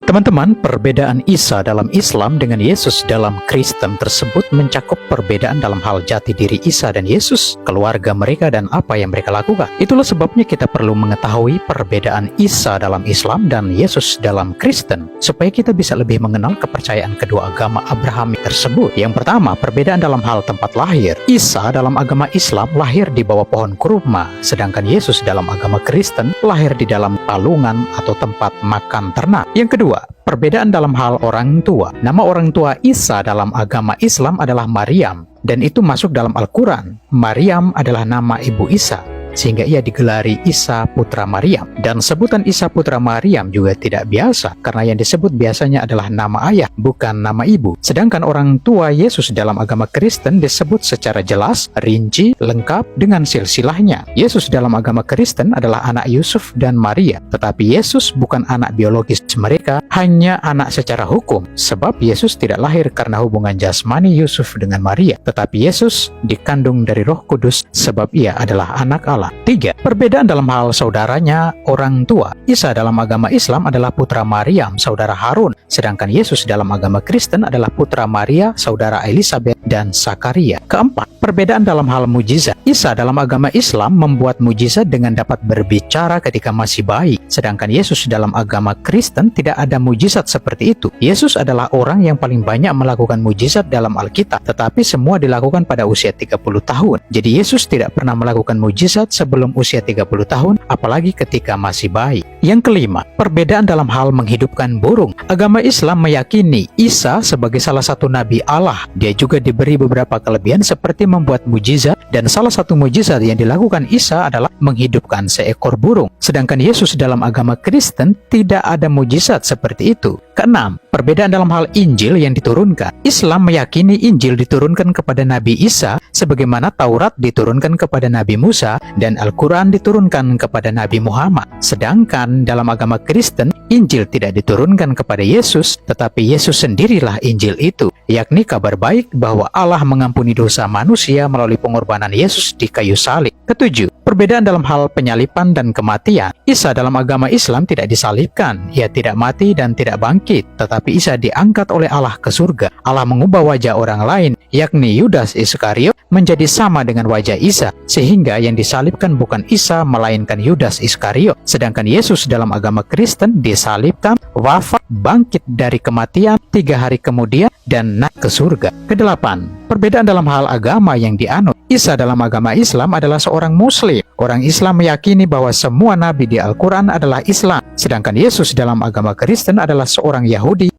Teman-teman, perbedaan Isa dalam Islam dengan Yesus dalam Kristen tersebut mencakup perbedaan dalam hal jati diri Isa dan Yesus, keluarga mereka, dan apa yang mereka lakukan. Itulah sebabnya kita perlu mengetahui perbedaan Isa dalam Islam dan Yesus dalam Kristen, supaya kita bisa lebih mengenal kepercayaan kedua agama Abrahami tersebut. Yang pertama, perbedaan dalam hal tempat lahir. Isa dalam agama Islam lahir di bawah pohon kurma, sedangkan Yesus dalam agama Kristen lahir di dalam palungan atau tempat makan ternak. Yang kedua, perbedaan dalam hal orang tua. Nama orang tua Isa dalam agama Islam adalah Maryam, dan itu masuk dalam Al-Quran. Maryam adalah nama ibu Isa, sehingga ia digelari Isa putra Maryam. Dan sebutan Isa putra Maryam juga tidak biasa, karena yang disebut biasanya adalah nama ayah, bukan nama ibu. Sedangkan orang tua Yesus dalam agama Kristen disebut secara jelas, rinci, lengkap dengan silsilahnya. Yesus dalam agama Kristen adalah anak Yusuf dan Maria, tetapi Yesus bukan anak biologis mereka, hanya anak secara hukum, sebab Yesus tidak lahir karena hubungan jasmani Yusuf dengan Maria, tetapi Yesus dikandung dari Roh Kudus sebab ia adalah anak Allah. 3. Perbedaan dalam hal saudaranya orang tua. Isa dalam agama Islam adalah putra Maryam, saudara Harun, sedangkan Yesus dalam agama Kristen adalah putra Maria, saudara Elizabeth dan Sakaria. Keempat, perbedaan dalam hal mujizat. Isa dalam agama Islam membuat mujizat dengan dapat berbicara ketika masih bayi, sedangkan Yesus dalam agama Kristen tidak ada mujizat seperti itu. Yesus adalah orang yang paling banyak melakukan mujizat dalam Alkitab, tetapi semua dilakukan pada usia 30 tahun. Jadi Yesus tidak pernah melakukan mujizat sebelum usia 30 tahun, apalagi ketika masih bayi. Yang kelima, perbedaan dalam hal menghidupkan burung. Agama Islam meyakini Isa sebagai salah satu nabi Allah. Dia juga diberi beberapa kelebihan seperti membuat mujizat, dan salah satu mujizat yang dilakukan Isa adalah menghidupkan seekor burung. Sedangkan Yesus dalam agama Kristen tidak ada mujizat seperti itu. Keenam, perbedaan dalam hal Injil yang diturunkan. Islam meyakini Injil diturunkan kepada Nabi Isa sebagaimana Taurat diturunkan kepada Nabi Musa dan Al-Quran diturunkan kepada Nabi Muhammad. Sedangkan dalam agama Kristen, Injil tidak diturunkan kepada Yesus, tetapi Yesus sendirilah Injil itu, yakni kabar baik bahwa Allah mengampuni dosa manusia melalui pengorbanan Yesus di kayu salib. Ketujuh, perbedaan dalam hal penyaliban dan kematian. Isa dalam agama Islam tidak disalibkan, ia tidak mati dan tidak bangkit, tetapi Isa diangkat oleh Allah ke surga. Allah mengubah wajah orang lain, yakni Yudas Iskariot, menjadi sama dengan wajah Isa, sehingga yang disalibkan bukan Isa melainkan Yudas Iskariot. Sedangkan Yesus dalam agama Kristen disalibkan, wafat, bangkit dari kematian 3 hari kemudian, dan naik ke surga. Kedelapan, perbedaan dalam hal agama yang dianut. Isa dalam agama Islam adalah seorang Muslim. Orang Islam meyakini bahwa semua nabi di Al-Quran adalah Islam, sedangkan Yesus dalam agama Kristen adalah seorang Yahudi